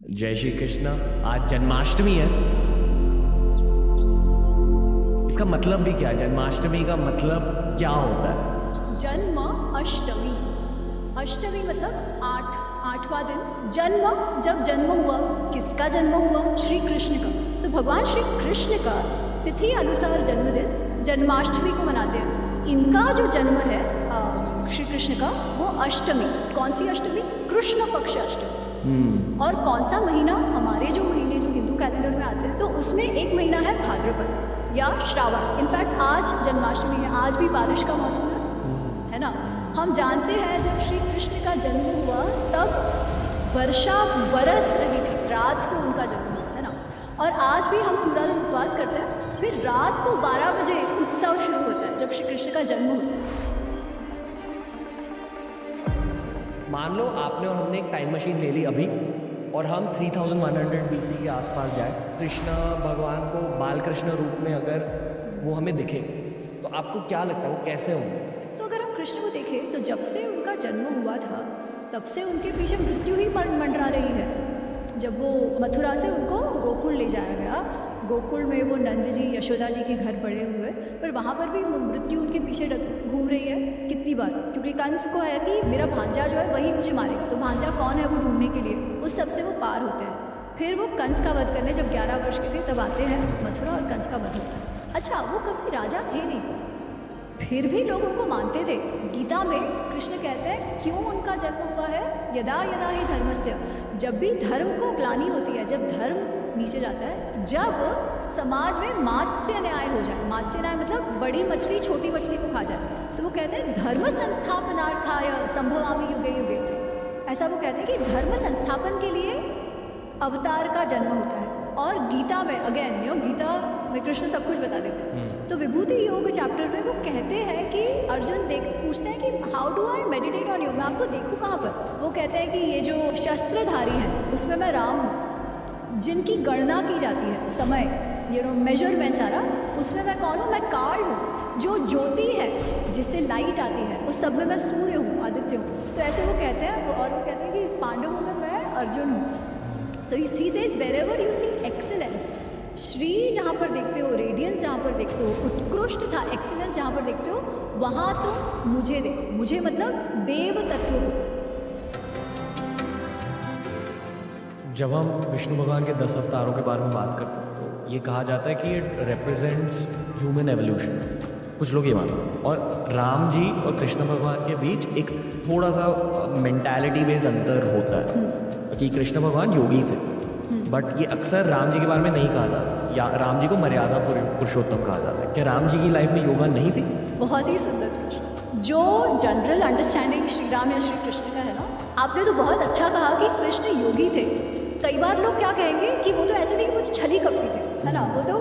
जय श्री कृष्ण। आज जन्माष्टमी है। इसका मतलब भी क्या है? जन्माष्टमी का मतलब क्या होता है? जन्म अष्टमी। अष्टमी मतलब आठवां दिन। जन्म, जब जन्म हुआ, किसका जन्म हुआ? श्री कृष्ण का। तो भगवान श्री कृष्ण का तिथि अनुसार जन्मदिन जन्माष्टमी को मनाते हैं। इनका जो जन्म है श्री कृष्ण का, वो अष्टमी। कौन सी अष्टमी? कृष्ण पक्ष अष्टमी। और कौन सा महीना? हमारे जो महीने जो हिंदू कैलेंडर में आते हैं, तो उसमें एक महीना है भाद्रपद या श्रावण। इनफैक्ट आज जन्माष्टमी है, आज भी बारिश का मौसम है ना। हम जानते हैं जब श्री कृष्ण का जन्म हुआ तब वर्षा बरस रही थी, रात को उनका जन्म हुआ, है ना। और आज भी हम पूरा दिन उपवास करते हैं, फिर रात को 12 बजे उत्सव शुरू होता है जब श्री कृष्ण का जन्म होता है। मान लो आपने और हमने एक टाइम मशीन ले ली अभी, और हम 3100 BC के आसपास जाए। कृष्ण भगवान को बाल कृष्ण रूप में अगर वो हमें दिखे, तो आपको क्या लगता है वो कैसे होंगे? तो अगर हम कृष्ण को देखें तो जब से उनका जन्म हुआ था तब से उनके पीछे मृत्यु ही मंडरा रही है। जब वो मथुरा से उनको गोकुल ले जाया गया, गोकुल में वो नंद जी यशोदा जी के घर बड़े हुए, पर वहाँ पर भी मृत्यु उनके पीछे घूम रही है कितनी बार। क्योंकि कंस को है कि मेरा भांजा जो है वही मुझे मारेगा, तो भांजा कौन है वो ढूंढने के लिए उस सबसे वो पार होते हैं। फिर वो कंस का वध करने जब 11 वर्ष के थे तब आते हैं मथुरा और कंस का वध होता है। अच्छा, वो कभी राजा थे नहीं, फिर भी लोग उनको मानते थे। गीता में कृष्ण कहते हैं क्यों उनका जन्म हुआ है? यदा यदा ही धर्मस्य, जब भी धर्म को ग्लानि होती है, जब धर्म नीचे जाता है, जब समाज में मात्स्य न्याय हो जाए। मात्स्य न्याय मतलब बड़ी मछली छोटी मछली को खा जाए, तो वो कहते हैं धर्म संस्थापनार्थाय संभवामि युगे युगे। ऐसा वो कहते हैं कि धर्म संस्थापन के लिए अवतार का जन्म होता है। और गीता में अगेन गीता में कृष्ण सब कुछ बता देते हैं। तो विभूति योग चैप्टर में वो कहते हैं कि अर्जुन पूछते हैं कि how do I meditate on you, मैं आपको देखूं कहाँ पर? वो कहते हैं कि ये जो शस्त्रधारी है उसमें मैं राम हूँ, जिनकी गणना की जाती है समय, मेजरमेंट सारा, उसमें मैं कौन हूँ? मैं काल हूँ। जो ज्योति है जिससे लाइट आती है उस सब में मैं सूर्य हूँ, आदित्य हूँ। तो ऐसे वो कहते हैं। और वो कहते हैं कि पांडवों में मैं अर्जुन हूँ। तो he says wherever you see excellence, Shri जहाँ पर देखते हो, रेडियंस जहाँ पर देखते हो, उत्कृष्टता, एक्सीलेंस जहाँ पर देखते हो, वहाँ तो मुझे देखो। मुझे मतलब देव तत्व को। जब हम विष्णु भगवान के 10 अवतारों के बारे में बात करते हैं तो ये कहा जाता है कि इट रिप्रेजेंट्स ह्यूमन एवोल्यूशन। कुछ लोग ये मानते हैं। और राम जी और कृष्ण भगवान के बीच एक थोड़ा सा मेंटालिटी बेस्ड अंतर होता है कि कृष्ण भगवान योगी थे, बट ये अक्सर राम जी के बारे में नहीं कहा जाता, या राम जी को मर्यादा पुरुषोत्तम कहा जाता है। क्या राम जी की लाइफ में योगा नहीं थी? बहुत ही सुंदर प्रश्न। जो जनरल अंडरस्टैंडिंग श्री राम या श्री कृष्ण का है ना, आपने तो बहुत अच्छा कहा कि कृष्ण योगी थे। कई बार लोग क्या कहेंगे कि वो तो ऐसे थे कि वो छली कपटी थे, है ना। वो तो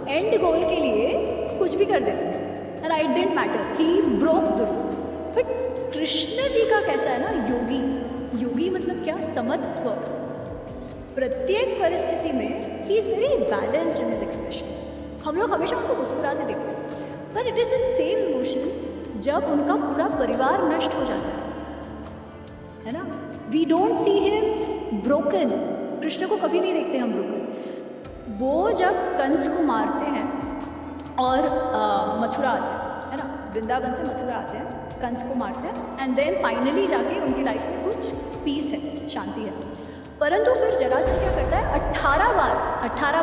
एंड गोल के लिए कुछ भी कर देते थे, and it didn't matter, he broke the rules. But Krishna ji का कैसा है ना, योगी। योगी मतलब क्या? समत्व। प्रत्येक परिस्थिति में he is very balanced in his expressions. हम लोग हमेशा उनको मुस्कुराते देखते हैं, पर it is the same emotion जब उनका पूरा परिवार नष्ट हो जाता है ना। We don't see him broken. Krishna को कभी नहीं देखते हम ब्रोकन। वो जब कंस को मारते हैं और मथुरा आते हैं, है ना, वृंदावन से मथुरा आते हैं, कंस को मारते हैं, एंड देन फाइनली जाके उनकी लाइफ में कुछ पीस है, शांति है। परंतु फिर जरासंध क्या करता है? 18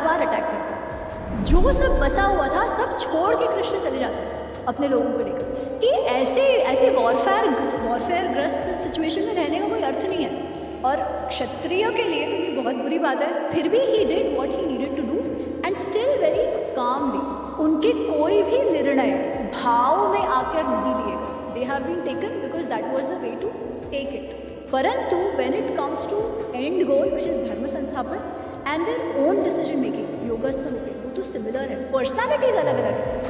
बार अटैक करता है। जो सब बसा हुआ था सब छोड़ के कृष्ण चले जाते हैं अपने लोगों को लेकर। कि ऐसे वॉरफेयर ग्रस्त सिचुएशन में रहने का कोई अर्थ नहीं है। और क्षत्रिय के लिए तो ये बहुत बुरी बात है। फिर भी he did what he needed to do and still very calmly. उनके कोई भी निर्णय भाव में आकर नहीं लिए गए। They have been taken because that was the way to take it. परंतु when it comes to end goal which is धर्म संस्थापन and their own decision making, योगस्थ हो गए, वो तो सिमिलर है। पर्सनैलिटीज अलग अलग है,